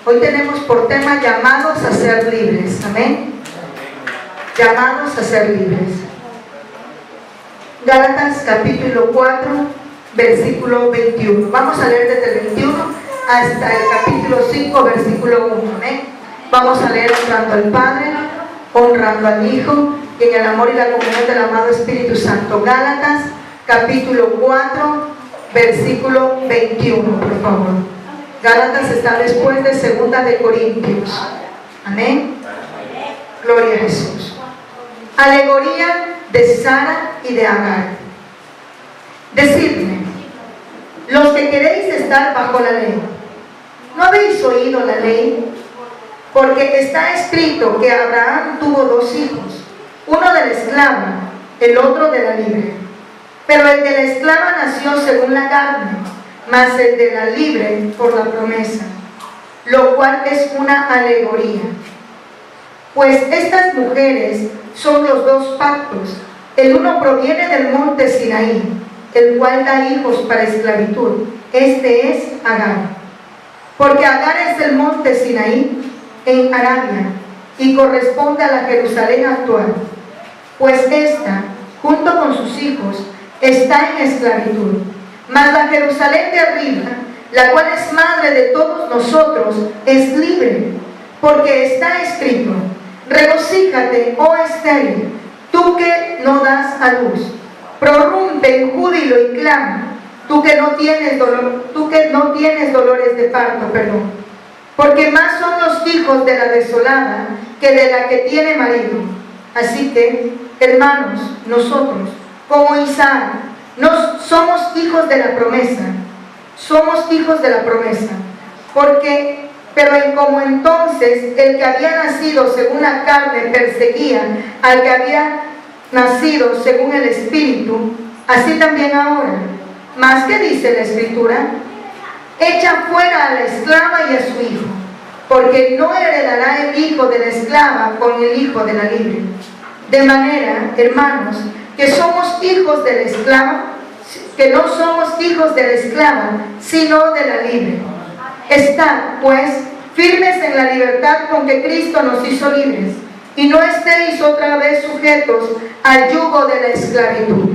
Hoy tenemos por tema llamados a ser libres. Amén. Llamados a ser libres. Gálatas capítulo 4, versículo 21. Vamos a leer desde el 21 hasta el capítulo 5, versículo 1. Amén. Vamos a leer honrando al Padre, honrando al Hijo y en el amor y la comunión del amado Espíritu Santo. Gálatas capítulo 4, versículo 21, por favor. Gálatas está después de 2 de Corintios. Amén. Gloria a Jesús. Alegoría de Sara y de Agar. Decidme, los que queréis estar bajo la ley, ¿no habéis oído la ley? Porque está escrito que Abraham tuvo 2 hijos, uno de la esclava, el otro de la libre. Pero el de la esclava nació según la carne, mas el de la libre por la promesa, lo cual es una alegoría. Pues estas mujeres son los 2 pactos. El uno proviene del monte Sinaí, el cual da hijos para esclavitud. Este es Agar. Porque Agar es el monte Sinaí en Arabia y corresponde a la Jerusalén actual. Pues esta, junto con sus hijos, está en esclavitud. Mas la Jerusalén de arriba, la cual es madre de todos nosotros, es libre. Porque está escrito: regocíjate, oh estéril, tú que no das a luz. Prorrumpe en júbilo y clama, tú que no tienes dolores de parto, perdón. Porque más son los hijos de la desolada que de la que tiene marido. Así que, hermanos, nosotros, como Isaac, somos hijos de la promesa. Somos hijos de la promesa. Pero en como entonces el que había nacido según la carne perseguía al que había nacido según el Espíritu, así también ahora. ¿Mas qué dice la Escritura? Echa fuera a la esclava y a su hijo, porque no heredará el hijo de la esclava con el hijo de la libre. De manera, hermanos, que somos hijos de la esclava, que no somos hijos de la esclava, sino de la libre. Estad, pues, firmes en la libertad con que Cristo nos hizo libres, y no estéis otra vez sujetos al yugo de la esclavitud.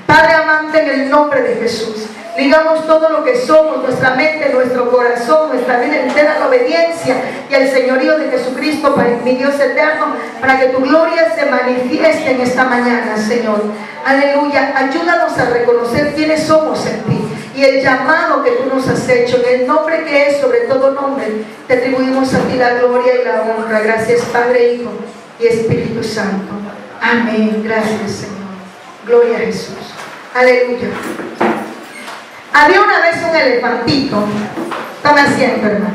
Padre amante, en el nombre de Jesús, digamos todo lo que somos, nuestra mente, nuestro corazón, nuestra vida entera, la obediencia y el señorío de Jesucristo, para mi Dios eterno, para que tu gloria se manifieste en esta mañana, Señor. Aleluya. Ayúdanos a reconocer quiénes somos en ti y el llamado que tú nos has hecho. En el nombre que es sobre todo nombre, te atribuimos a ti la gloria y la honra. Gracias, Padre, Hijo y Espíritu Santo. Amén. Gracias, Señor. Gloria a Jesús. Aleluya. Había una vez un elefantito. Tome asiento, hermano.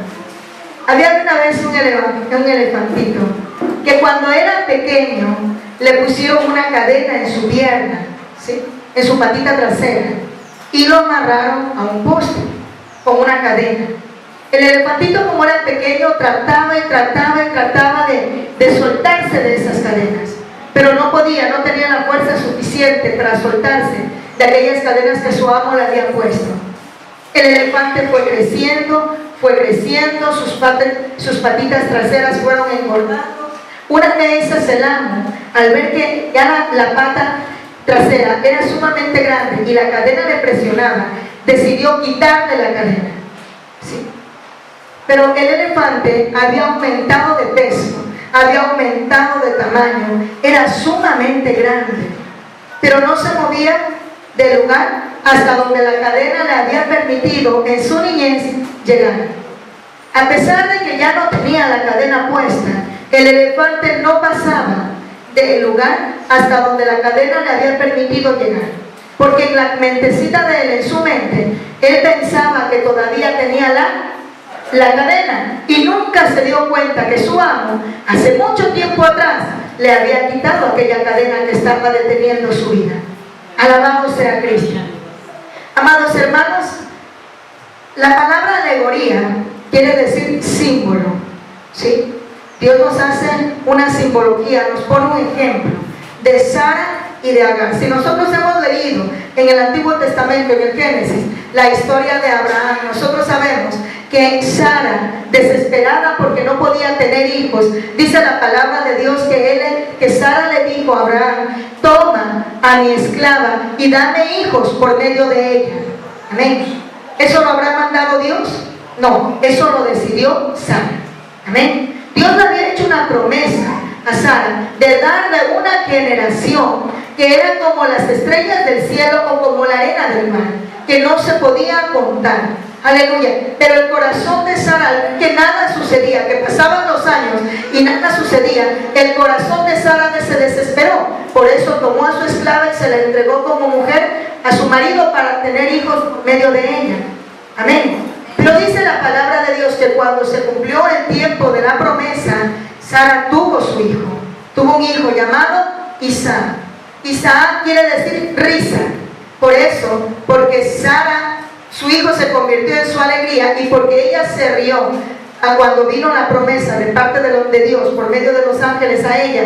Había una vez un elefantito que cuando era pequeño le pusieron una cadena en su pierna, ¿sí?, en su patita trasera, y lo amarraron a un poste con una cadena. El elefantito, como era pequeño, trataba de soltarse de esas cadenas, pero no podía, no tenía la fuerza suficiente para soltarse de aquellas cadenas que su amo le había puesto. El elefante fue creciendo, sus patitas traseras fueron engordando. Una de esas, el amo, al ver que ya la pata trasera era sumamente grande y la cadena le presionaba, decidió quitarle la cadena, ¿sí? Pero el elefante había aumentado de peso, había aumentado de tamaño, era sumamente grande, pero no se movía del lugar hasta donde la cadena le había permitido en su niñez llegar. A pesar de que ya no tenía la cadena puesta, el elefante no pasaba del lugar hasta donde la cadena le había permitido llegar, porque en la mentecita de él, en su mente, él pensaba que todavía tenía la cadena, y nunca se dio cuenta que su amo, hace mucho tiempo atrás, le había quitado aquella cadena que estaba deteniendo su vida. Alabado sea Cristo. Amados hermanos, la palabra alegoría quiere decir símbolo, ¿sí? Dios nos hace una simbología, nos pone un ejemplo de Sara y de Agar. Si nosotros hemos leído en el Antiguo Testamento, en el Génesis, la historia de Abraham, nosotros sabemos que Sara, desesperada porque no podía tener hijos, dice la palabra de Dios que Sara le dijo a Abraham: toma a mi esclava y dame hijos por medio de ella. Amén. ¿Eso lo habrá mandado Dios? No, eso lo decidió Sara. Amén. Dios le había hecho una promesa a Sara de darle una generación que era como las estrellas del cielo o como la arena del mar, que no se podía contar. Aleluya. Pero el corazón de Sara, que nada sucedía, que pasaban los años y nada sucedía, el corazón de Sara se desesperó. Por eso tomó a su esclava y se la entregó como mujer a su marido para tener hijos por medio de ella. Amén. Pero dice la palabra de Dios que cuando se cumplió el tiempo de la promesa, Sara tuvo su hijo. Tuvo un hijo llamado Isaac. Isaac quiere decir risa. Por eso, porque Sara, su hijo, se convirtió en su alegría, y porque ella se rió cuando vino la promesa de parte de Dios por medio de los ángeles a ella,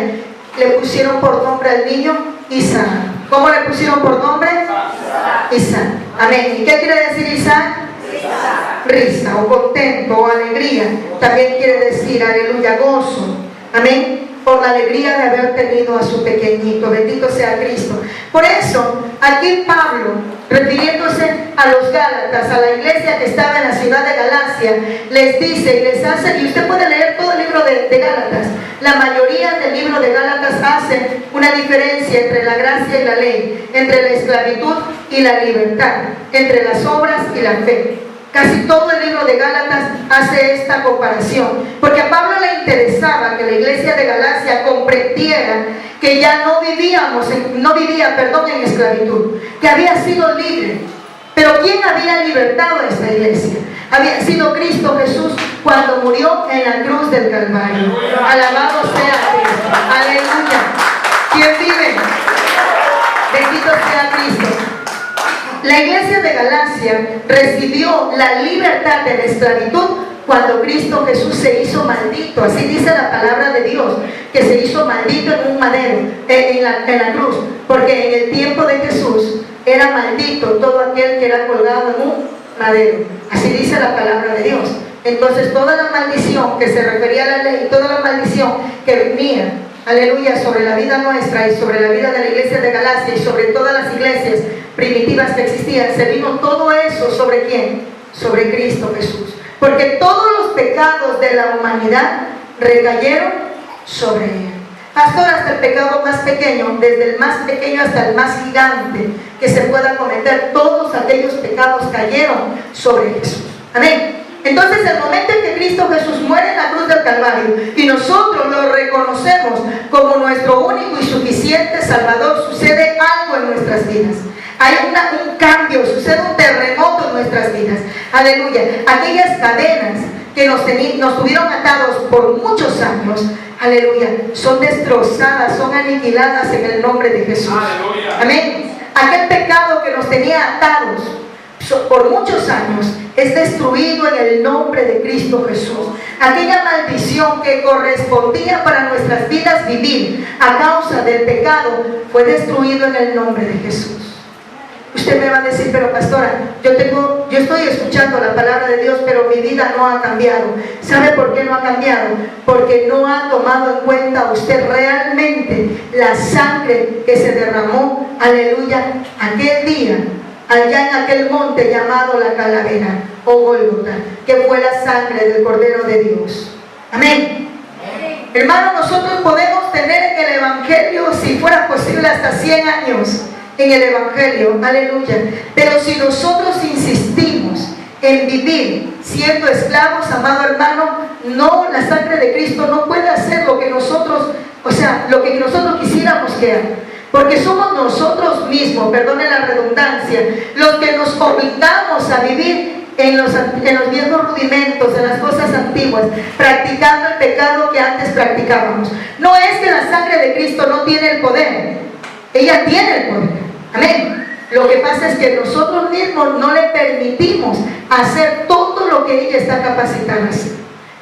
le pusieron por nombre al niño Isaac. ¿Cómo le pusieron por nombre? Isaac. Amén. ¿Y qué quiere decir Isaac? Risa o contento o alegría. También quiere decir, aleluya, gozo. Amén. Por la alegría de haber tenido a su pequeñito. Bendito sea Cristo. Por eso, aquí Pablo, refiriéndose a los Gálatas, a la iglesia que estaba en la ciudad de Galacia, les dice y les hace, y usted puede leer todo el libro de Gálatas. La mayoría del libro de Gálatas hace una diferencia entre la gracia y la ley, entre la esclavitud y la libertad, entre las obras y la fe. Casi todo el libro de Gálatas hace esta comparación, porque a Pablo le interesaba que la iglesia de Galacia comprendiera que ya no vivía en esclavitud, que había sido libre. Pero ¿quién había libertado a esta iglesia? Había sido Cristo Jesús cuando murió en la cruz del Calvario. Alabado sea Cristo. Aleluya. ¿Quién vive? Bendito sea Cristo. La iglesia de Galacia recibió la libertad de la esclavitud cuando Cristo Jesús se hizo maldito. Así dice la palabra de Dios, que se hizo maldito en un madero, en la cruz, porque en el tiempo de Jesús era maldito todo aquel que era colgado en un madero. Así dice la palabra de Dios. Entonces toda la maldición que se refería a la ley, toda la maldición que venía, aleluya, sobre la vida nuestra y sobre la vida de la iglesia de Galacia y sobre todas las iglesias primitivas que existían, se vino todo eso ¿sobre quién? Sobre Cristo Jesús. Porque todos los pecados de la humanidad recayeron sobre él. Pastor, hasta el pecado más pequeño, desde el más pequeño hasta el más gigante que se pueda cometer, todos aquellos pecados cayeron sobre Jesús. Amén. Entonces, el momento en que Cristo Jesús muere en la cruz del Calvario y nosotros lo reconocemos como nuestro único y suficiente Salvador, sucede algo en nuestras vidas. Hay un cambio, sucede un terremoto en nuestras vidas. Aleluya. Aquellas cadenas que nos tuvieron atados por muchos años, aleluya, son destrozadas, son aniquiladas en el nombre de Jesús. Aleluya. Amén. Aquel pecado que nos tenía atados por muchos años es destruido en el nombre de Cristo Jesús. Aquella maldición que correspondía para nuestras vidas vivir a causa del pecado fue destruido en el nombre de Jesús. Usted me va a decir, pero pastora, yo estoy escuchando la palabra de Dios, pero mi vida no ha cambiado. ¿Sabe por qué no ha cambiado? Porque no ha tomado en cuenta usted realmente la sangre que se derramó, aleluya, aquel día, allá en aquel monte llamado la Calavera o Gólgota, que fue la sangre del Cordero de Dios. Amén. Hermano, nosotros podemos tener en el Evangelio, si fuera posible, hasta 100 años en el Evangelio, aleluya, pero si nosotros insistimos en vivir siendo esclavos, amado hermano, no, la sangre de Cristo no puede hacer lo que nosotros, lo que nosotros quisiéramos que haga, porque somos nosotros mismos, perdone la redundancia, los que nos obligamos a vivir en los viejos rudimentos, en las cosas antiguas, practicando el pecado que antes practicábamos. No es que la sangre de Cristo no tiene el poder, ella tiene el poder. Amén. Lo que pasa es que nosotros mismos no le permitimos hacer todo lo que ella está capacitada a hacer.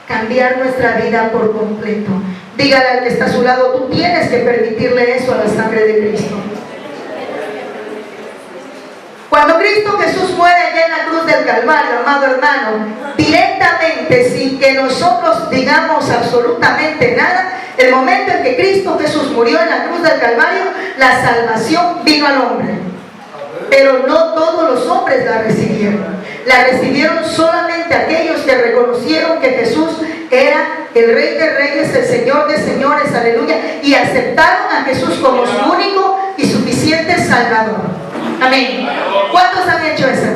Cambiar nuestra vida por completo. Dígale al que está a su lado, tú tienes que permitirle eso a la sangre de Cristo. Cuando Cristo Jesús muere allá en la cruz del Calvario, amado hermano, directamente, sin que nosotros digamos absolutamente nada, el momento en que Cristo Jesús murió en la cruz del Calvario, la salvación vino al hombre. Pero no todos los hombres la recibieron. La recibieron solamente aquellos que reconocieron que Jesús era el Rey de Reyes, el Señor de Señores, aleluya, y aceptaron a Jesús como su único y suficiente Salvador. Amén. ¿Cuántos han hecho eso?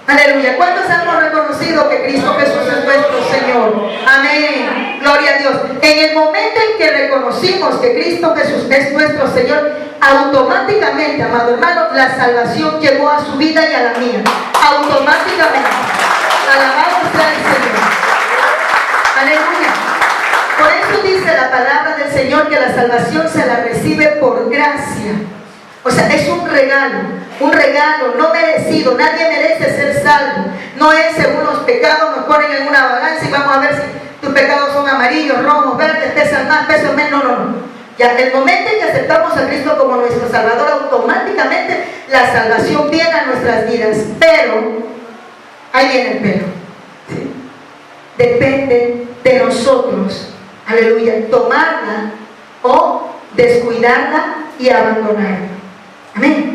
Aleluya. ¿Cuántos hemos reconocido que Cristo Jesús es nuestro Señor? Amén. Gloria a Dios. En el momento en que reconocimos que Cristo Jesús es nuestro Señor, automáticamente, amado hermano, la salvación llegó a su vida y a la mía. Automáticamente. Alabado sea el Señor. Aleluya. Por eso dice la palabra del Señor que la salvación se la recibe por gracia. O sea, es un regalo no merecido. Nadie merece ser salvo. No es según los pecados, nos ponen en una balanza y vamos a ver si tus pecados son amarillos, rojos, verdes, pesan más, pesan menos. No. Ya el momento en que aceptamos a Cristo como nuestro Salvador, automáticamente la salvación viene a nuestras vidas. Pero, ahí viene el pero. ¿Sí? Depende de nosotros, aleluya, tomarla o descuidarla y abandonarla. Amén.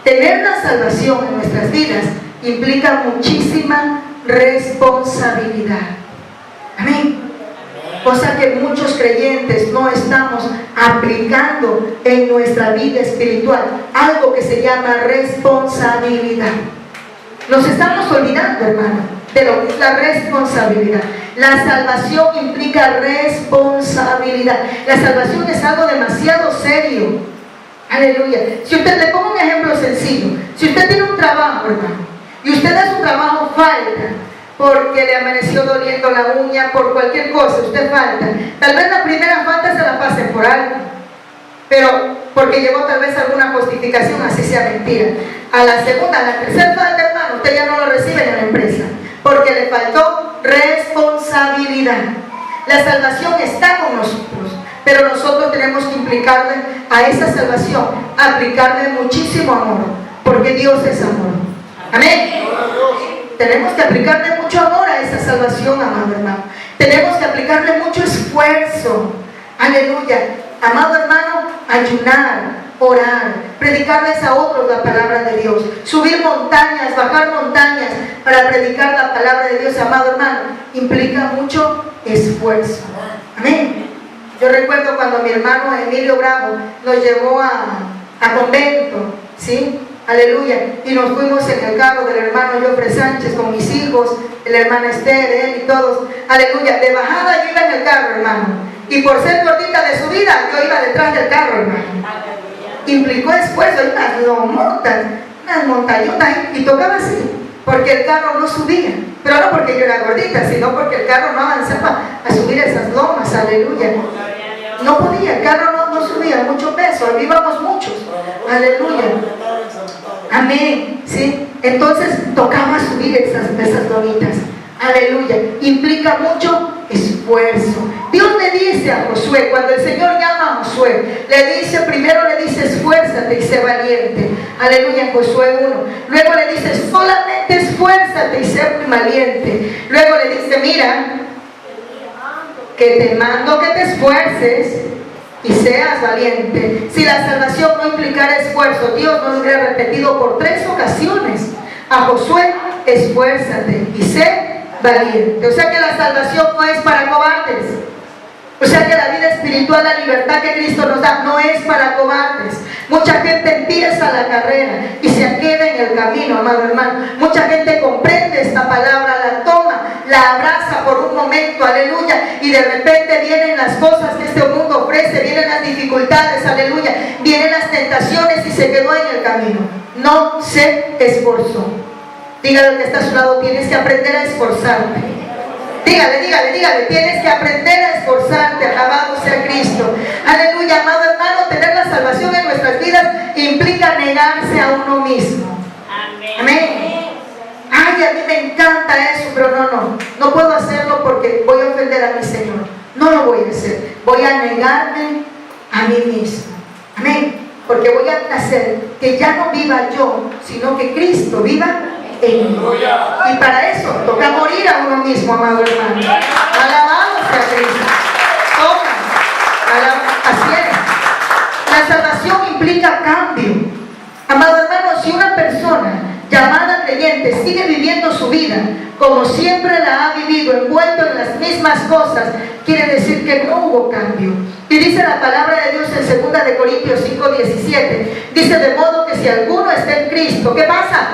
Tener la salvación en nuestras vidas implica muchísima responsabilidad. Amén. Cosa que muchos creyentes no estamos aplicando en nuestra vida espiritual. Algo que se llama responsabilidad. Nos estamos olvidando, hermano, de lo que es la responsabilidad. La salvación implica responsabilidad. La salvación es algo demasiado serio. Aleluya. Si usted, le pongo un ejemplo sencillo. Si usted tiene un trabajo, hermano, y usted a su trabajo falta porque le amaneció doliendo la uña, por cualquier cosa, usted falta. Tal vez la primera falta se la pasen por algo, pero porque llevó tal vez alguna justificación, así sea mentira. A la segunda, a la tercera falta, hermano, usted ya no lo recibe en la empresa, porque le faltó responsabilidad. La salvación está con nosotros, pero nosotros tenemos que implicarle a esa salvación, aplicarle muchísimo amor, porque Dios es amor. Amén. Tenemos que aplicarle mucho amor a esa salvación, amado hermano. Tenemos que aplicarle mucho esfuerzo. Aleluya. Amado hermano, ayunar, orar, predicarles a otros la palabra de Dios, subir montañas, bajar montañas para predicar la palabra de Dios, amado hermano, implica mucho esfuerzo. Amén. Yo recuerdo cuando mi hermano Emilio Bravo nos llevó a convento, ¿sí? Aleluya. Y nos fuimos en el carro del hermano Jofre Sánchez con mis hijos, el hermano Esther, él y todos. Aleluya. De bajada yo iba en el carro, hermano. Y por ser gordita de subida, yo iba detrás del carro, hermano. Implicó esfuerzo, unas lomotas, unas montañotas, y tocaba así, porque el carro no subía. Pero no porque yo era gordita, sino porque el carro no avanzaba a subir esas lomas. Aleluya. No podía, el carro no subía, mucho peso, íbamos muchos. Aleluya. Amén. ¿Sí? Entonces tocaba subir esas lomitas. Aleluya. Implica mucho esfuerzo. Dios le dice a Josué, cuando el Señor llama a Josué, le dice, primero le dice, esfuérzate y sé valiente. Aleluya, en Josué 1. Luego le dice, solamente esfuérzate y sé valiente. Luego le dice, mira, que te mando que te esfuerces y seas valiente. Si la salvación no implicara esfuerzo, Dios nos hubiera repetido por 3 ocasiones a Josué, esfuérzate y sé valiente. O sea que la salvación no es para cobardes. O sea que la vida espiritual, la libertad que Cristo nos da, no es para cobardes. Mucha gente empieza la carrera y se queda en el camino, amado hermano. Mucha gente comprende esta palabra, la toma, la abraza por un momento, aleluya, y de repente vienen las cosas que este mundo ofrece, vienen las dificultades, aleluya, vienen las tentaciones y se quedó en el camino. No se esforzó. Dígale al que está a su lado, tienes que aprender a esforzarte. Dígale, tienes que aprender a esforzarte, alabado sea Cristo. Aleluya, amado hermano, tener la salvación en nuestras vidas implica negarse a uno mismo. Amén. Ay, a mí me encanta eso, pero no puedo hacerlo porque voy a ofender a mi Señor. No lo voy a hacer, voy a negarme a mí mismo. Amén. porque voy a hacer que ya no viva yo, sino que Cristo viva en mí. Y para eso toca morir a uno mismo, amado hermano. Alabado sea Cristo. Así es. La salvación implica cambio. Amado hermano, si una persona llamada creyente sigue viviendo su vida como siempre la ha vivido, envuelto en las mismas cosas, quiere decir que no hubo cambio. Y dice la palabra de Dios en 2 de Corintios 5:17, dice: de modo que si alguno está en Cristo, ¿qué pasa?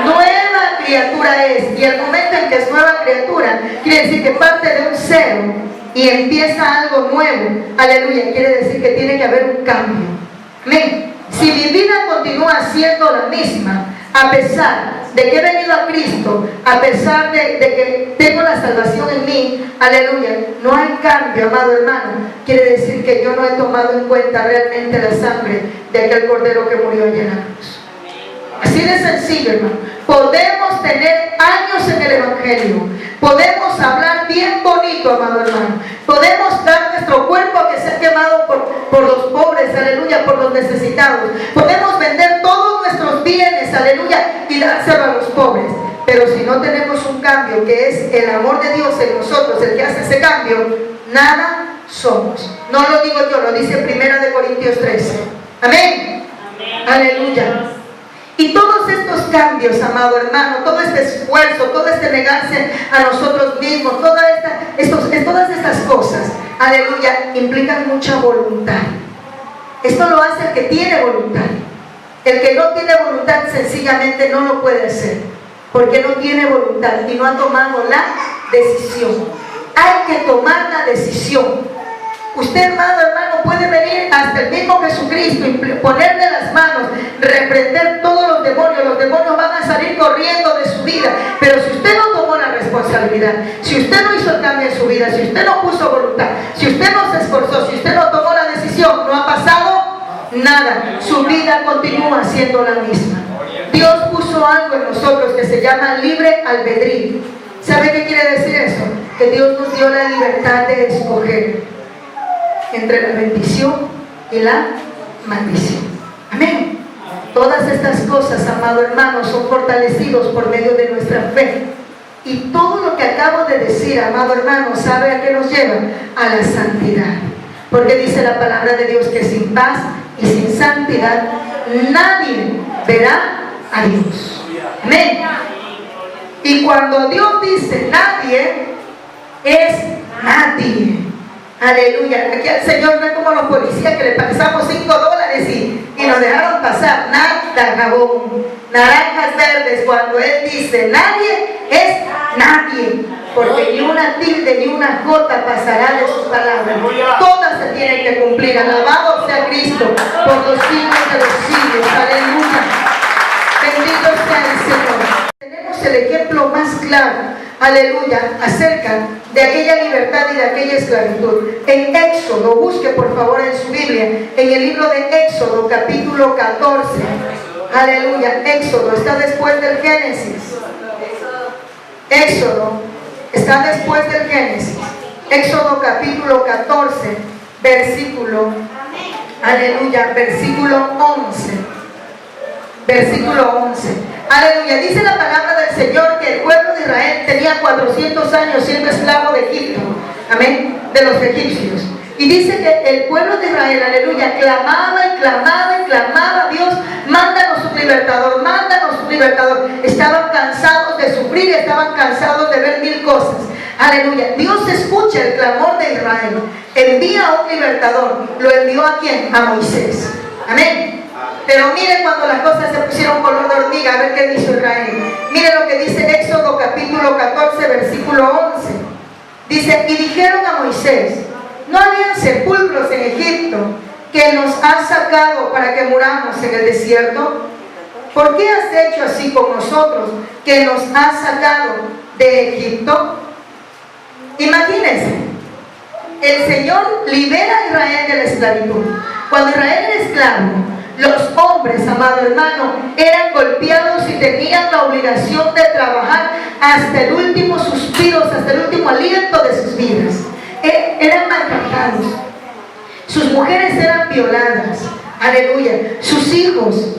Nueva criatura es. Y el momento en que es nueva criatura, quiere decir que parte de un cero y empieza algo nuevo. Aleluya, quiere decir que tiene que haber un cambio. Amén. Si mi vida continúa siendo la misma, a pesar de que he venido a Cristo, a pesar de que tengo la salvación en mí, aleluya, no hay cambio, amado hermano, quiere decir que yo no he tomado en cuenta realmente la sangre de aquel cordero que murió allí en la cruz. Así de sencillo, hermano. Podemos tener años en el Evangelio, podemos hablar bien bonito, amado hermano, podemos dar nuestro cuerpo a que sea quemado por los pobres, aleluya, por los necesitados, podemos vender todos nuestros bienes, aleluya, y dárselo a los pobres, pero si no tenemos un cambio, que es el amor de Dios en nosotros, el que hace ese cambio, nada somos. No lo digo yo, lo dice 1 de Corintios 13. Amén. Aleluya. Y todos estos cambios, amado hermano, todo este esfuerzo, todo este negarse a nosotros mismos, todas estas cosas, aleluya, implican mucha voluntad. Esto lo hace el que tiene voluntad. El que no tiene voluntad sencillamente no lo puede hacer, porque no tiene voluntad y no ha tomado la decisión. Hay que tomar la decisión. Usted, amado hermano, puede venir hasta el mismo Jesucristo y ponerle las manos, reprender todos los demonios van a salir corriendo de su vida. Pero si usted no tomó la responsabilidad, si usted no hizo el cambio en su vida, si usted no puso voluntad, si usted no se esforzó, si usted no tomó la decisión, no ha pasado nada. Su vida continúa siendo la misma. Dios puso algo en nosotros que se llama libre albedrío. ¿Sabe qué quiere decir eso? Que Dios nos dio la libertad de escoger entre la bendición y la maldición. Amén. Todas estas cosas, amado hermano, son fortalecidos por medio de nuestra fe. Y todo lo que acabo de decir, amado hermano, ¿sabe a qué nos lleva? A la santidad. Porque dice la palabra de Dios que sin paz y sin santidad nadie verá a Dios. Amén. Y cuando Dios dice nadie, es nadie. Aleluya. Aquí el Señor no es como los policías que le pasamos $5 y nos dejaron pasar. Nada, jabón, naranjas verdes. Cuando Él dice nadie, es nadie. Porque ni una tilde ni una jota pasará de sus palabras. Todas se tienen que cumplir. Alabado sea Cristo por los siglos de los siglos. Aleluya. Bendito sea el Señor. Tenemos el ejemplo más claro, aleluya, acerca de aquella libertad y de aquella esclavitud. En Éxodo, busque por favor en su Biblia, en el libro de Éxodo, capítulo 14. Aleluya, Éxodo está después del Génesis. Éxodo está después del Génesis. Éxodo capítulo 14, versículo, aleluya, versículo 11. Versículo 11. Aleluya. Dice la palabra del Señor que el pueblo de Israel tenía 400 años siendo esclavo de Egipto. Amén. De los egipcios. Y dice que el pueblo de Israel, aleluya, clamaba y clamaba y clamaba a Dios: mándanos un libertador, mándanos un libertador. Estaban cansados de sufrir, estaban cansados de ver mil cosas. Aleluya. Dios escucha el clamor de Israel. Envía a un libertador. ¿Lo envió a quién? A Moisés. Amén. Pero miren cuando las cosas se pusieron color de hormiga, a ver qué dice Israel. Miren lo que dice Éxodo capítulo 14, versículo 11. Dice: y dijeron a Moisés: ¿no habían sepulcros en Egipto que nos has sacado para que muramos en el desierto? ¿Por qué has hecho así con nosotros, que nos has sacado de Egipto? Imagínense, el Señor libera a Israel de la esclavitud. Cuando Israel era esclavo, los hombres, amado hermano, eran golpeados y tenían la obligación de trabajar hasta el último suspiro, hasta el último aliento de sus vidas. Eran maltratados. Sus mujeres eran violadas. Aleluya. Sus hijos,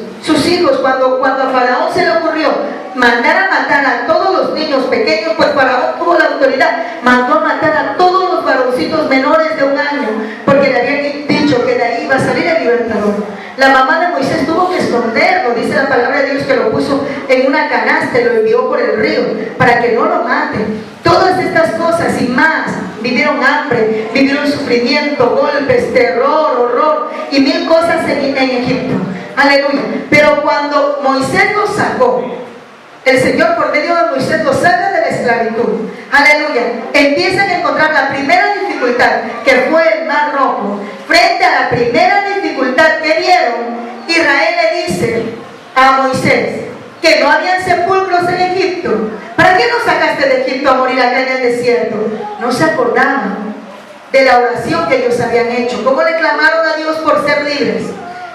cuando a Faraón se le ocurrió mandar a matar a todos los niños pequeños, pues Faraón tuvo la autoridad, mandó a matar a todos los varoncitos menores de 1 año, porque le habían dicho que de ahí iba a salir el libertador. La mamá de Moisés tuvo que esconderlo, dice la palabra de Dios, que lo puso en una canasta y lo envió por el río para que no lo maten. Todas estas cosas y más, vivieron hambre, vivieron sufrimiento, golpes, terror, horror y 1000 cosas en Egipto. Aleluya. Pero cuando Moisés los sacó, el Señor por medio de Moisés los saca de la esclavitud. Aleluya. Empiezan a encontrar la primera dificultad, que fue el Mar Rojo. Frente a la primera dificultad que vieron, Israel le dice a Moisés que no habían sepulcros en Egipto. ¿Para qué nos sacaste de Egipto a morir acá en el desierto? No se acordaban de la oración que ellos habían hecho, cómo le clamaron a Dios por ser libres.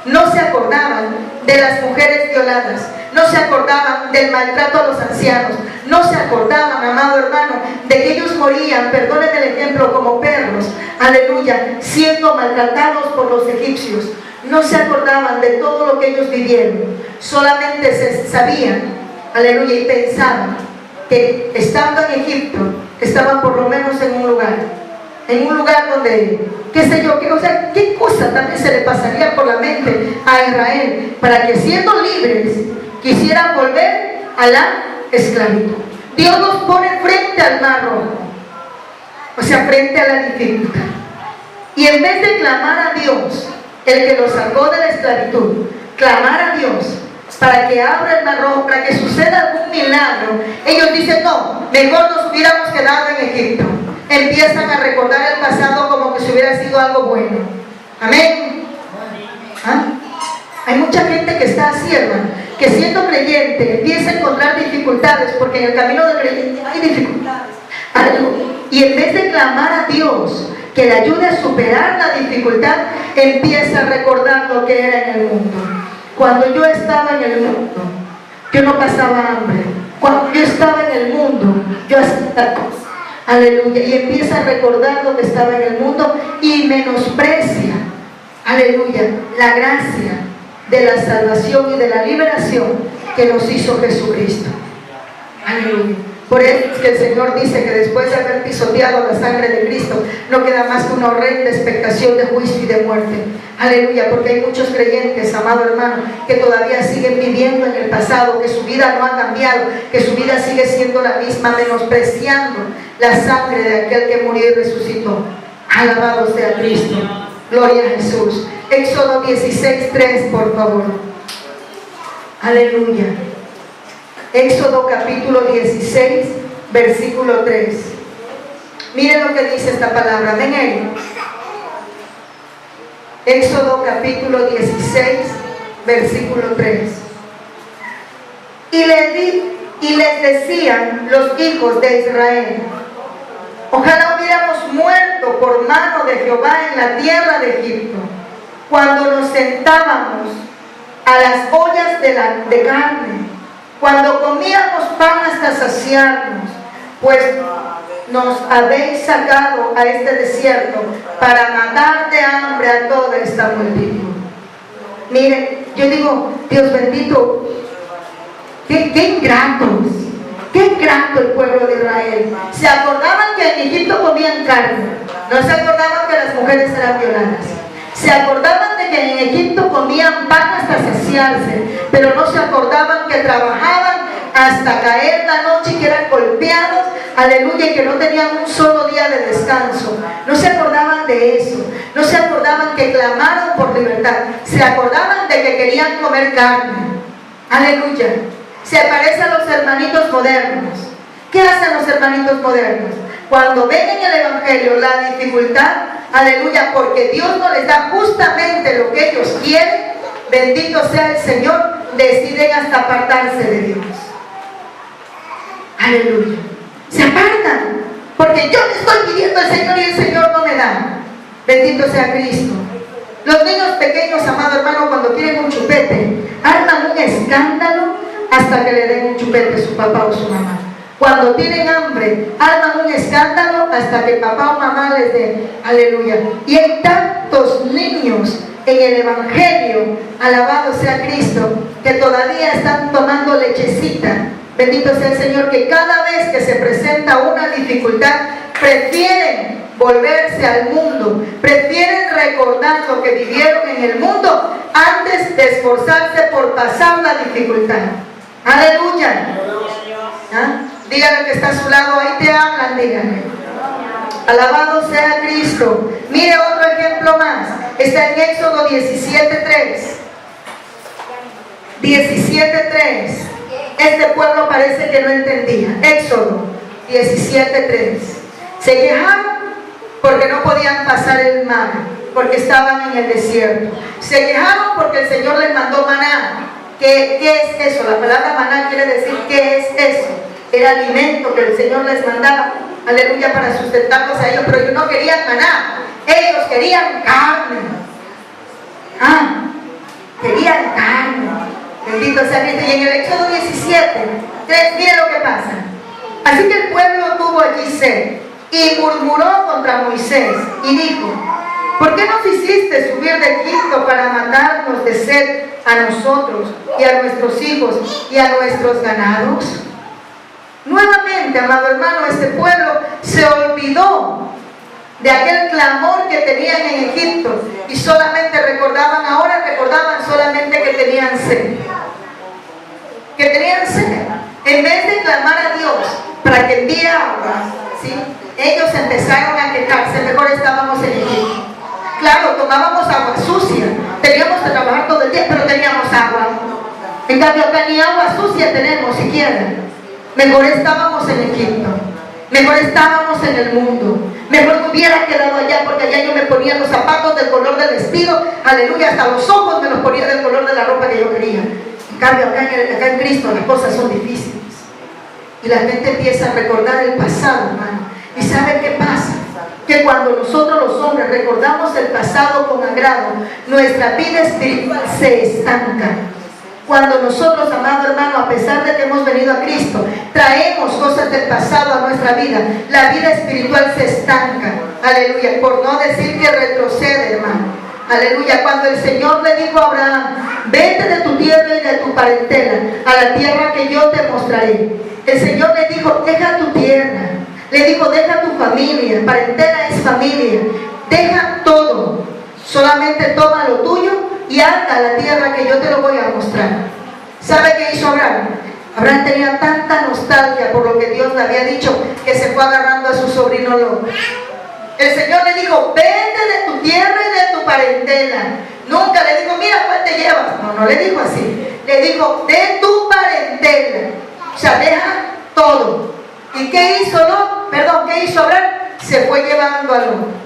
No se acordaban de las mujeres violadas, no se acordaban del maltrato a los ancianos, no se acordaban, amado hermano, de que ellos morían, perdónenme el ejemplo, como perros, aleluya, siendo maltratados por los egipcios. No se acordaban de todo lo que ellos vivieron, solamente se sabían, aleluya, y pensaban que estando en Egipto, estaban por lo menos en un lugar donde, qué sé yo, qué cosa también se le pasaría por la mente a Israel, para que siendo libres, quisieran volver a la esclavitud. Dios los pone frente al Mar Rojo, o sea, frente a la dificultad, y en vez de clamar a Dios, el que los sacó de la esclavitud, clamar a Dios para que abra el Mar Rojo, para que suceda algún milagro, ellos dicen: no, mejor nos hubiéramos quedado en Egipto. Empiezan a recordar el pasado como que si hubiera sido algo bueno. Amén. ¿Ah? Hay mucha gente que está así, hermano, que siendo creyente empieza a encontrar dificultades, porque en el camino del creyente hay dificultades. Y en vez de clamar a Dios que le ayude a superar la dificultad, empieza a recordar lo que era en el mundo. Cuando yo estaba en el mundo, yo no pasaba hambre. Cuando yo estaba en el mundo, yo hacía tal cosa. Aleluya. Y empieza a recordar lo que estaba en el mundo y menosprecia, aleluya, la gracia de la salvación y de la liberación que nos hizo Jesucristo. Aleluya. Por eso es que el Señor dice que después de haber pisoteado la sangre de Cristo, no queda más que una horrenda expectación de juicio y de muerte. Aleluya, porque hay muchos creyentes, amado hermano, que todavía siguen viviendo en el pasado, que su vida no ha cambiado, que su vida sigue siendo la misma, menospreciando la sangre de aquel que murió y resucitó. Alabado sea Cristo. Gloria a Jesús. Éxodo 16:3, por favor. Aleluya. Éxodo capítulo 16, versículo 3. Miren lo que dice esta palabra. Ven ahí. Éxodo capítulo 16, versículo 3. Y les decían los hijos de Israel: ojalá hubiéramos muerto por mano de Jehová en la tierra de Egipto, cuando nos sentábamos a las ollas de carne, cuando comíamos pan hasta saciarnos, pues nos habéis sacado a este desierto para matar de hambre a toda esta multitud. Miren, yo digo, Dios bendito, qué ingrato el pueblo de Israel. Se acordaban que en Egipto comían carne, no se acordaban que las mujeres eran violadas. Se acordaban de que en Egipto comían pan hasta saciarse, pero no se acordaban que trabajaban hasta caer la noche y que eran golpeados, aleluya, y que no tenían un solo día de descanso. No se acordaban de eso, no se acordaban que clamaron por libertad, se acordaban de que querían comer carne. Aleluya. Se parece a los hermanitos modernos. ¿Qué hacen los hermanitos modernos? Cuando ven en el Evangelio la dificultad, aleluya, porque Dios no les da justamente lo que ellos quieren, bendito sea el Señor, deciden hasta apartarse de Dios. Aleluya. Se apartan, porque yo le estoy pidiendo al Señor y el Señor no me da. Bendito sea Cristo. Los niños pequeños, amado hermano, cuando quieren un chupete, arman un escándalo hasta que le den un chupete a su papá o su mamá. Cuando tienen hambre, arman un escándalo hasta que papá o mamá les dé. Aleluya. Y hay tantos niños en el Evangelio, alabado sea Cristo, que todavía están tomando lechecita. Bendito sea el Señor, que cada vez que se presenta una dificultad, prefieren volverse al mundo, prefieren recordar lo que vivieron en el mundo antes de esforzarse por pasar la dificultad. Aleluya. ¿Ah? Dígale que está a su lado, ahí te hablan, díganle. Alabado sea Cristo. Mire otro ejemplo más. Está en Éxodo 17:3. 17:3. Este pueblo parece que no entendía. Éxodo 17:3. Se quejaron porque no podían pasar el mar, porque estaban en el desierto. Se quejaron porque el Señor les mandó maná. ¿Qué es eso? La palabra maná quiere decir ¿qué es eso? Era alimento que el Señor les mandaba, aleluya, para sustentarlos a ellos, pero ellos no querían maná, ellos querían carne. Querían carne. Bendito sea Cristo. Y en el Éxodo 17:3, mire lo que pasa. Así que el pueblo tuvo allí sed y murmuró contra Moisés y dijo: ¿por qué nos hiciste subir de Egipto para matarnos de sed a nosotros y a nuestros hijos y a nuestros ganados? Nuevamente, amado hermano, este pueblo se olvidó de aquel clamor que tenían en Egipto y solamente recordaban solamente que tenían sed. Que tenían sed. En vez de clamar a Dios para que envíe agua, ¿sí?, ellos empezaron a quejarse. Mejor estábamos en Egipto. Claro, tomábamos agua sucia, teníamos que trabajar todo el día, pero teníamos agua. En cambio acá ni agua sucia tenemos siquiera. Mejor estábamos en Egipto, mejor estábamos en el mundo, mejor me hubiera quedado allá, porque allá yo me ponía los zapatos del color del vestido, aleluya, hasta los ojos me los ponía del color de la ropa que yo quería. En cambio acá en Cristo las cosas son difíciles y la gente empieza a recordar el pasado, hermano. ¿Y sabe qué pasa? Que cuando nosotros los hombres recordamos el pasado con agrado, nuestra vida espiritual se estanca. Cuando nosotros, amado hermano, a pesar de que hemos venido a Cristo, traemos cosas del pasado a nuestra vida, la vida espiritual se estanca. Aleluya. Por no decir que retrocede, hermano. Aleluya. Cuando el Señor le dijo a Abraham: vete de tu tierra y de tu parentela a la tierra que yo te mostraré, el Señor le dijo: deja tu tierra. Le dijo: deja tu familia. Parentela es familia. Deja todo. Solamente toma lo tuyo y anda a la tierra que yo te lo voy a mostrar. ¿Sabe qué hizo Abraham? Abraham tenía tanta nostalgia por lo que Dios le había dicho que se fue agarrando a su sobrino Lot. El Señor le dijo: vete de tu tierra y de tu parentela. Nunca le dijo: mira cuál te llevas. No le dijo así. Le dijo: de tu parentela. O sea, deja todo. ¿Y qué hizo Lot? ¿Qué hizo Abraham? Se fue llevando a Lot.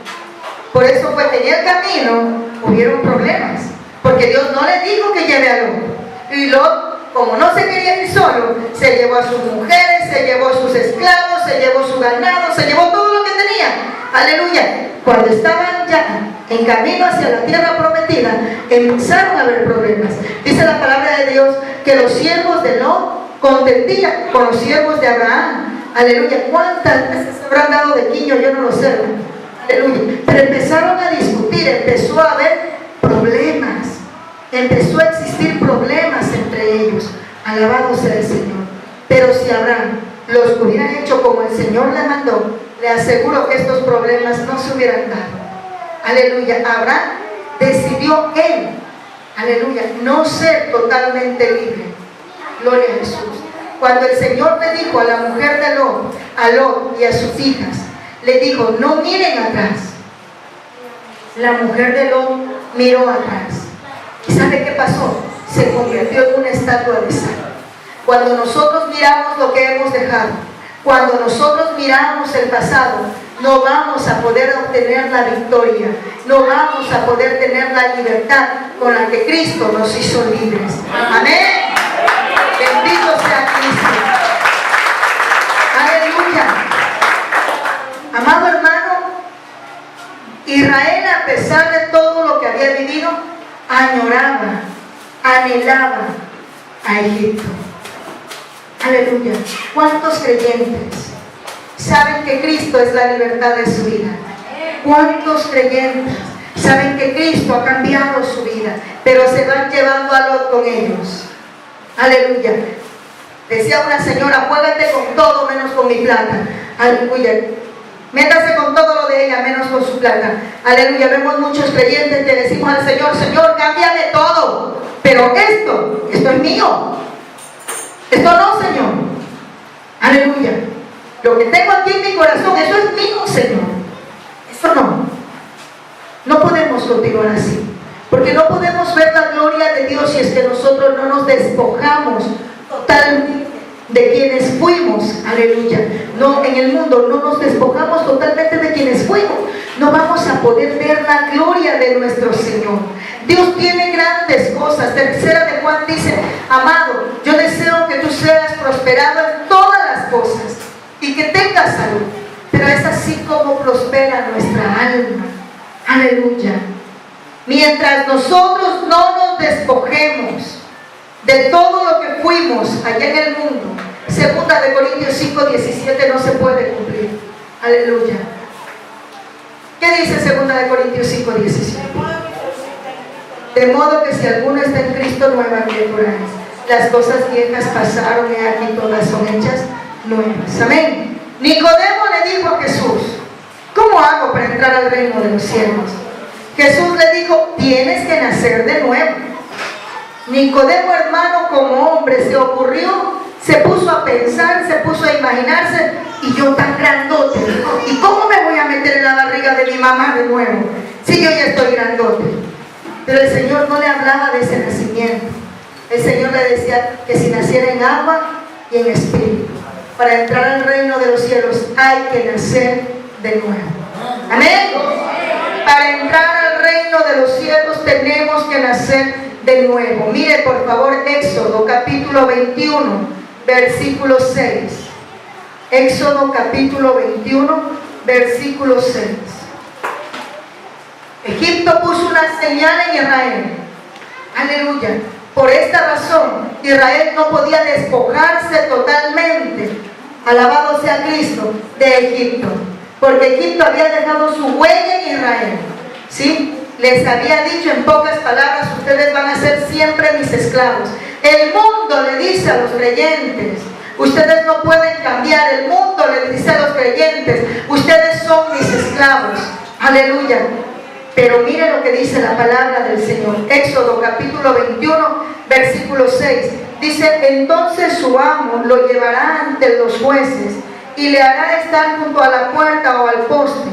Por eso fue que en el camino hubieron problemas, porque Dios no le dijo que lleve a Lot. Y Lot, como no se quería ir solo, se llevó a sus mujeres, se llevó a sus esclavos, se llevó su ganado, se llevó todo lo que tenía. Aleluya. Cuando estaban ya en camino hacia la tierra prometida, empezaron a haber problemas. Dice la palabra de Dios que los siervos de Lot contendían con los siervos de Abraham. Aleluya. ¿Cuántas veces habrán dado de quiño? Yo no lo sé. Aleluya. Pero empezaron a discutir, empezó a haber problemas, empezó a existir problemas entre ellos. Alabado sea el Señor. Pero si Abraham los hubiera hecho como el Señor le mandó, le aseguro que estos problemas no se hubieran dado. Aleluya. Abraham decidió él, aleluya, no ser totalmente libre. Gloria a Jesús. Cuando el Señor le dijo a la mujer de Lot, a Lot y a sus hijas, le dijo: no miren atrás. La mujer de Lot miró atrás. ¿Y sabe qué pasó? Se convirtió en una estatua de sal. Cuando nosotros miramos lo que hemos dejado, cuando nosotros miramos el pasado, no vamos a poder obtener la victoria, no vamos a poder tener la libertad con la que Cristo nos hizo libres. Amén. Bendito sea Cristo. Aleluya. Amado hermano, Israel, a pesar de todo lo que había vivido, añoraba, anhelaba a Egipto. Aleluya. ¿Cuántos creyentes saben que Cristo es la libertad de su vida? ¿Cuántos creyentes Saben que Cristo ha cambiado su vida, pero se van llevando a Lot con ellos. Aleluya. Decía una señora, juégate con todo menos con mi plata. Aleluya. Métase con todo lo de ella menos con su plata. Aleluya. Vemos muchos creyentes que decimos al Señor, Señor, cámbiame todo, pero esto es mío. Esto no, Señor. Aleluya. Lo que tengo aquí en mi corazón, eso es mío, Señor. Eso no. No podemos continuar así, porque no podemos ver la gloria de Dios si es que nosotros no nos despojamos totalmente de quienes fuimos. Aleluya. No, en el mundo no nos despojamos totalmente de quienes fuimos, no vamos a poder ver la gloria de nuestro Señor. Dios tiene grandes cosas. Tercera de Juan dice, amado, yo deseo que tú seas prosperado en todas las cosas y que tengas salud, pero es así como prospera nuestra alma. Aleluya. Mientras nosotros no nos despojemos de todo lo que fuimos allá en el mundo, 2 de Corintios 5:17 no se puede cumplir. Aleluya. ¿Qué dice 2 de Corintios 5:17? De modo que si alguno está en Cristo, nueva criatura es. Las cosas viejas pasaron y aquí todas son hechas nuevas. Amén. Nicodemo le dijo a Jesús, ¿cómo hago para entrar al reino de los cielos? Jesús le dijo, tienes que nacer de nuevo. Nicodemo, hermano, como hombre, se ocurrió, se puso a pensar, se puso a imaginarse, y yo tan grandote, ¿y cómo me voy a meter en la barriga de mi mamá de nuevo? Si yo ya estoy grandote. Pero el Señor no le hablaba de ese nacimiento. El Señor le decía que si naciera en agua y en espíritu, para entrar al reino de los cielos hay que nacer de nuevo. Amén. Para entrar al reino de los cielos tenemos que nacer de nuevo. Mire por favor Éxodo capítulo 21 versículo 6. Éxodo capítulo 21 versículo 6. Egipto puso una señal en Israel. Aleluya. Por esta razón Israel no podía despojarse totalmente, alabado sea Cristo, de Egipto, porque Egipto había dejado su huella en Israel. ¿Sí? Les había dicho en pocas palabras, ustedes van a ser siempre mis esclavos. El mundo le dice a los creyentes, ustedes no pueden cambiar. El mundo le dice a los creyentes, ustedes son mis esclavos. Aleluya. Pero mire lo que dice la palabra del Señor. Éxodo capítulo 21 versículo 6. Dice, entonces su amo lo llevará ante los jueces y le hará estar junto a la puerta o al poste,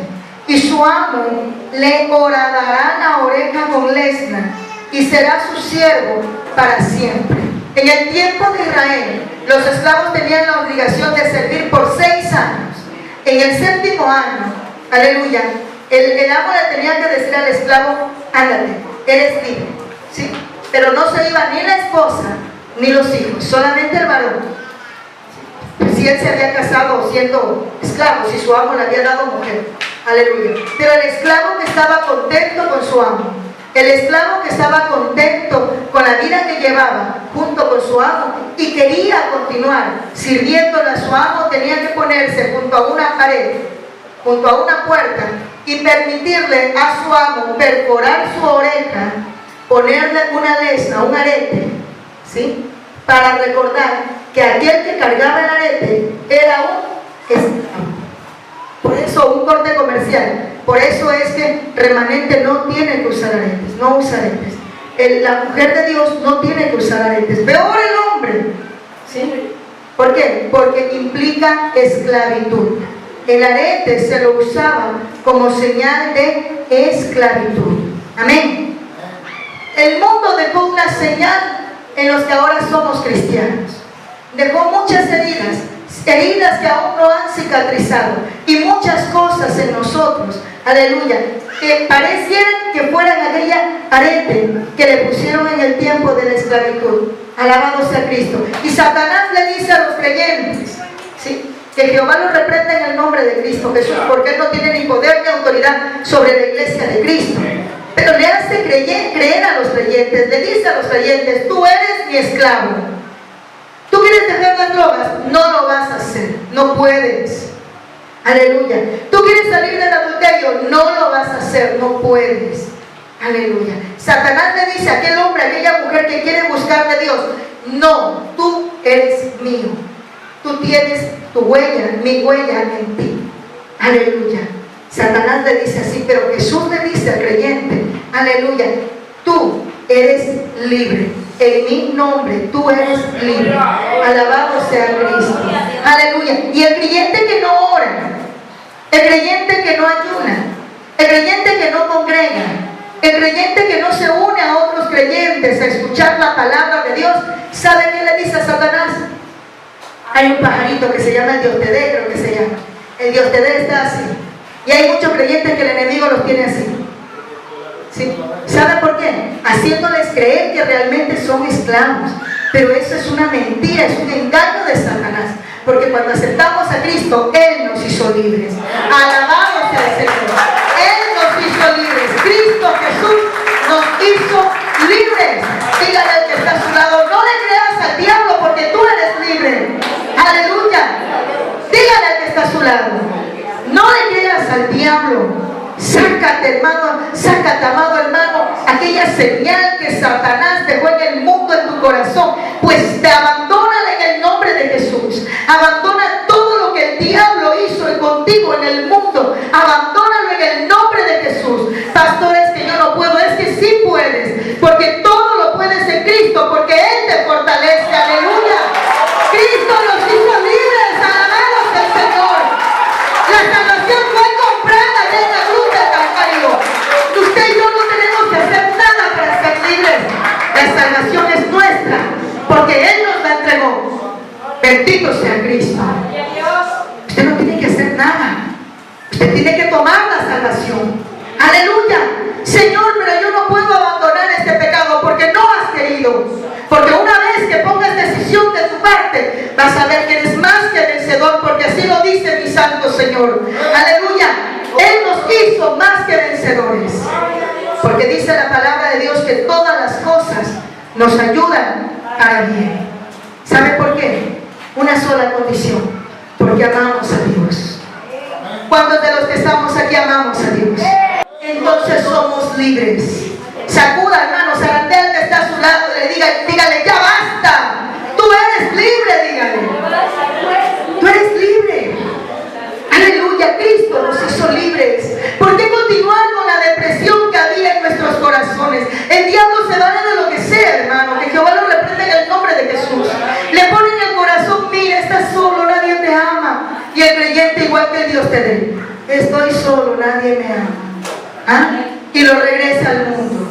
y su amo le horadará la oreja con lesna y será su siervo para siempre. En el tiempo de Israel, los esclavos tenían la obligación de servir por 6 años. En el 7º año, aleluya, el amo le tenía que decir al esclavo, ándate, eres libre, ¿sí? Pero no se iba ni la esposa ni los hijos, solamente el varón. Si él se había casado siendo esclavo, si su amo le había dado mujer, aleluya. Pero el esclavo que estaba contento con su amo, el esclavo que estaba contento con la vida que llevaba junto con su amo y quería continuar sirviéndole a su amo, tenía que ponerse junto a una pared, junto a una puerta, y permitirle a su amo perforar su oreja, ponerle una lesna, un arete, ¿sí? Para recordar que aquel que cargaba el arete era un esclavo. Por eso, un corte comercial. Por eso es que remanente no tiene que usar aretes, no usa aretes. La mujer de Dios no tiene que usar aretes. Peor el hombre, ¿sí? ¿Por qué? Porque implica esclavitud. El arete se lo usaba como señal de esclavitud. Amén. El mundo dejó una señal en los que ahora somos cristianos. Dejó muchas heridas, heridas que aún no han cicatrizado, y muchas cosas en nosotros, aleluya, que parecieran que fueran aquella arete que le pusieron en el tiempo de la esclavitud. Alabado sea Cristo. Y Satanás le dice a los creyentes, ¿sí?, que Jehová los reprenda en el nombre de Cristo Jesús, porque Él no tiene ni poder ni autoridad sobre la iglesia de Cristo. Pero le hace creer a los creyentes, le dice a los creyentes, tú eres mi esclavo. ¿Tú quieres dejar las drogas? No lo vas a hacer, no puedes. Aleluya. Tú quieres salir del adulterio, no lo vas a hacer, no puedes. Aleluya. Satanás le dice a aquel hombre, a aquella mujer que quiere buscar de Dios: no, tú eres mío. Tú tienes tu huella, mi huella en ti. Aleluya. Satanás le dice así, pero Jesús le dice al creyente: aleluya, tú eres libre. En mi nombre tú eres libre. Alabado sea Cristo. Aleluya. Y el creyente que no ora, el creyente que no ayuna, el creyente que no congrega, el creyente que no se une a otros creyentes a escuchar la palabra de Dios, ¿sabe qué le dice a Satanás? Hay un pajarito que se llama el Dios te dé, creo que se llama. El Dios te dé está así. Y hay muchos creyentes que el enemigo los tiene así. ¿Sí? ¿Sabe por qué? Haciéndoles creer que realmente son esclavos. Pero eso es una mentira, es un engaño de Satanás. Porque cuando aceptamos a Cristo, Él nos hizo libres. Alabado sea el Señor. Él nos hizo libres. Cristo Jesús nos hizo libres. Dígale al que está a su lado: no le creas al diablo, porque tú eres libre. Aleluya. Dígale al que está a su lado: no le creas al diablo. Sácate, hermano, sácate, amado hermano, aquella señal que Satanás dejó en el mundo, en tu corazón. Pues te abandónala en el nombre de Jesús. Abandona todo lo que el diablo hizo contigo en el mundo. Abandónalo en el nombre de Jesús. Pastores, que yo no puedo, es que sí puedes, porque todo lo puedes en Cristo, porque Él te fortalece. Aleluya. Cristo nos hizo libres. Alabado sea el Señor. La salvación fue comprada en la cruz del Calvario. Usted y yo no tenemos que hacer nada para ser libres. La salvación es nuestra, porque Él nos la entregó. Bendito sea Cristo. Usted no tiene que hacer nada. Usted tiene que tomar la salvación. Aleluya. Señor, pero yo no puedo abandonar este pecado porque no has querido. Porque una vez que pongas decisión de tu parte, vas a ver que eres más que vencedor, porque así lo dice mi santo Señor. Aleluya. Él nos hizo más que vencedores. Porque dice la palabra de Dios que todas las cosas nos ayudan para bien. ¿Sabe por qué? Una sola condición: porque amamos a Dios. ¿Cuántos de los que estamos aquí amamos a Dios? Entonces somos libres. Sacuda, hermano, zarandea al que está a su lado y dígale: ya basta. Tú eres libre, dígale. Tú eres libre. Aleluya. Cristo nos hizo libres. ¿Por qué continuar con la depresión que había en nuestros corazones? El diablo se vale de lo que sea, hermano. Que Jehová lo reprenda en el nombre de Jesús. Le pone en el corazón: mira, estás solo, nadie te ama. Y el creyente, igual que el Dios te dé: estoy solo, nadie me ama. ¿Ah? Y lo regresa al mundo.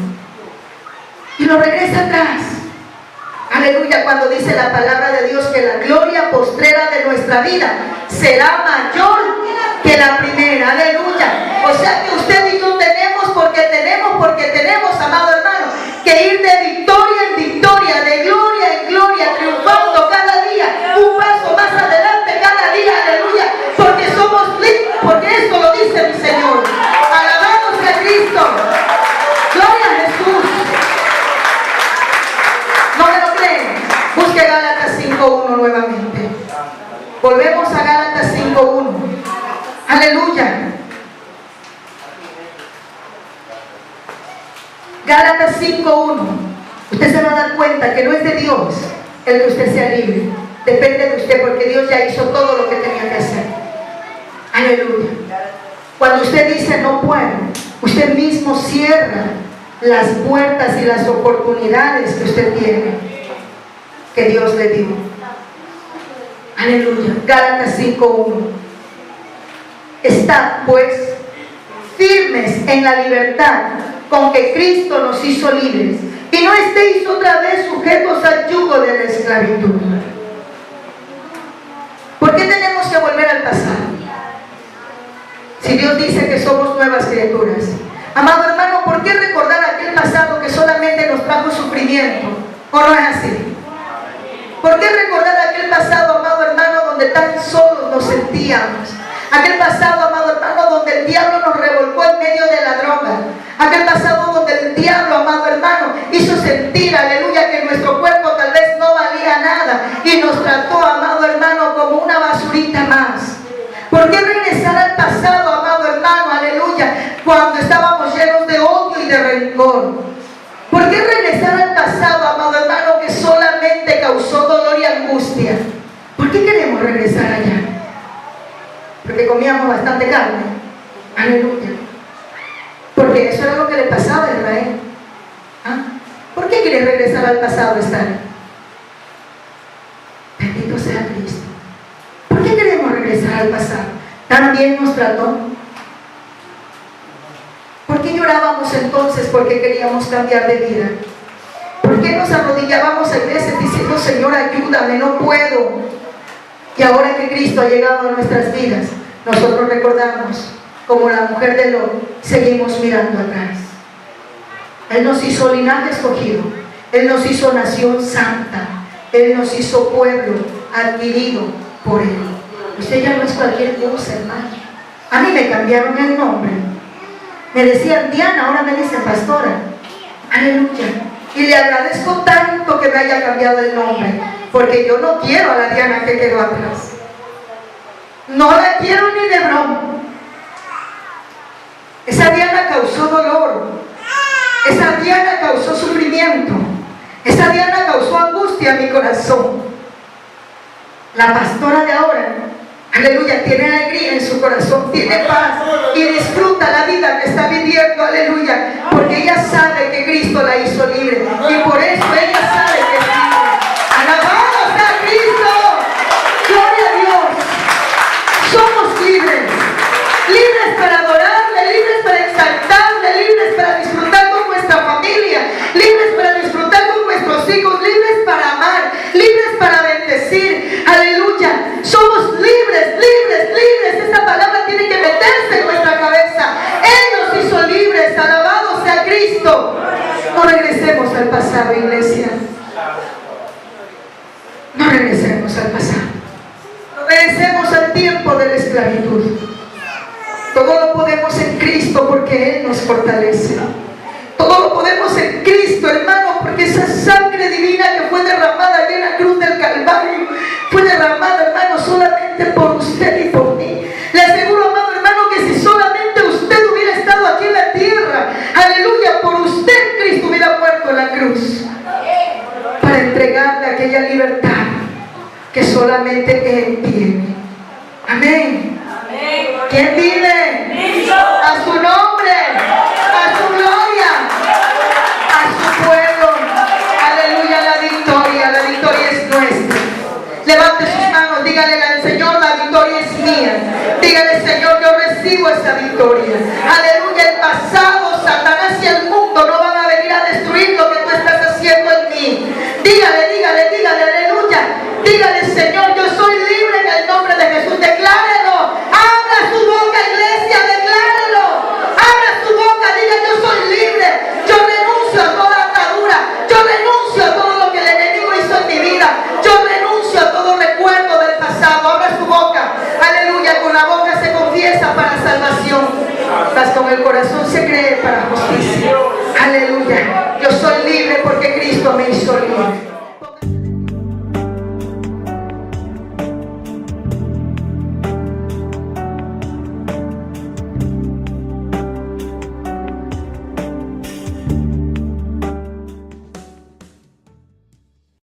Y lo regresa atrás. Aleluya. Cuando dice la palabra de Dios que la gloria postrera de nuestra vida será mayor que la primera. Aleluya. O sea que usted y yo tenemos, amado hermano, que ir de victoria en victoria, de gloria en gloria, triunfando cada día, un paso más adelante cada día. Aleluya. Porque somos libres, porque esto lo dice mi Señor. Alabamos a Cristo. Gloria a Jesús. ¿No me lo creen? Busque Gálatas 5:1 nuevamente. Volvemos a Gálatas 5:1. Aleluya. Gálatas 5:1. Usted se va a dar cuenta que no es de Dios el que usted sea libre. Depende de usted, porque Dios ya hizo todo lo que tenía que hacer. Aleluya. Cuando usted dice no puedo, usted mismo cierra las puertas y las oportunidades que usted tiene, que Dios le dio. Aleluya. Gálatas 5:1. Estad pues firmes en la libertad con que Cristo nos hizo libres, y no estéis otra vez sujetos al yugo de la esclavitud. ¿Por qué tenemos que volver al pasado? Si Dios dice que somos nuevas criaturas. Amado hermano, ¿por qué recordar aquel pasado que solamente nos trajo sufrimiento? ¿O no es así? ¿Por qué recordar aquel pasado, amado hermano, donde tan solos nos sentíamos? Aquel pasado, amado hermano, donde el diablo nos revolcó en medio de la droga. Aquel pasado donde el diablo, amado hermano, hizo sentir, aleluya, que nuestro cuerpo tal vez no valía nada y nos trató, amado hermano, como una basurita más. ¿Por qué regresar estábamos llenos de odio y de rencor. ¿Por qué regresar al pasado, amado hermano, que solamente causó dolor y angustia? ¿Por qué queremos regresar allá? Porque comíamos bastante carne. Aleluya. Porque eso era lo que le pasaba a Israel. ¿Ah? ¿Por qué quieres regresar al pasado, Esther? Bendito sea Cristo. ¿Por qué queremos regresar al pasado? ¿También nos trató? ¿Por qué llorábamos entonces? Porque queríamos cambiar de vida. ¿Por qué nos arrodillábamos a veces diciendo, Señor, ayúdame, no puedo? Y ahora que Cristo ha llegado a nuestras vidas, nosotros recordamos, como la mujer de Lot, seguimos mirando atrás. Él nos hizo linaje escogido, Él nos hizo nación santa, Él nos hizo pueblo adquirido por Él. Usted ya no es cualquier cosa, hermano. A mí me cambiaron el nombre. Me decían Diana, ahora me dicen pastora. Aleluya. Y le agradezco tanto que me haya cambiado el nombre, porque yo no quiero a la Diana que quedó atrás. No la quiero ni de broma. Esa Diana causó dolor. Esa Diana causó sufrimiento. Esa Diana causó angustia a mi corazón. La pastora de ahora, aleluya, tiene alegría en su corazón, tiene paz y disfruta la vida que está viviendo, aleluya, porque ella sabe que Cristo la hizo libre y por eso ella sabe que es libre. ¡Alabado sea Cristo! ¡Gloria a Dios! Somos libres, libres para adorarle, libres para exaltarle, libres para disfrutar con nuestra familia, libres para disfrutar con nuestros hijos, libres para amar, libres para bendecir, aleluya. Somos libres, libres, libres. Esta palabra tiene que meterse en nuestra cabeza. Él nos hizo libres, alabado sea Cristo. No regresemos al pasado, iglesia. No regresemos al pasado. No regresemos al tiempo de la esclavitud. Todo lo podemos en Cristo porque Él nos fortalece. Todo lo podemos en Cristo, hermano, porque esa sangre divina que fue derramada allí en la cruz del Calvario fue derramada, hermano, solamente por usted y por mí. Le aseguro, amado hermano, que si solamente usted hubiera estado aquí en la tierra, aleluya, por usted Cristo hubiera muerto en la cruz para entregarle aquella libertad que solamente Él tiene. Amén. ¿Quién vive? A su nombre, a su gloria, a su pueblo. Aleluya, la victoria es nuestra. Levante sus manos, dígale al Señor, la victoria es mía. Dígale, Señor, yo recibo esa victoria. Aleluya, el pasado, Satanás y el mundo no van a venir a destruir lo que tú estás haciendo en mí. Dígale, dígale, dígale, aleluya. Dígale, Señor, yo soy libre en el nombre de Jesús. Declárelo. Abra su boca, iglesia, declárelo. Abra su boca, diga, yo soy libre. Yo renuncio a toda atadura. Yo renuncio a todo lo que el enemigo hizo en mi vida. Yo renuncio a todo recuerdo del pasado. Abra su boca. Aleluya, con la boca se confiesa para salvación, mas con el corazón se cree para justicia. Aleluya. Yo soy libre porque Cristo me hizo libre.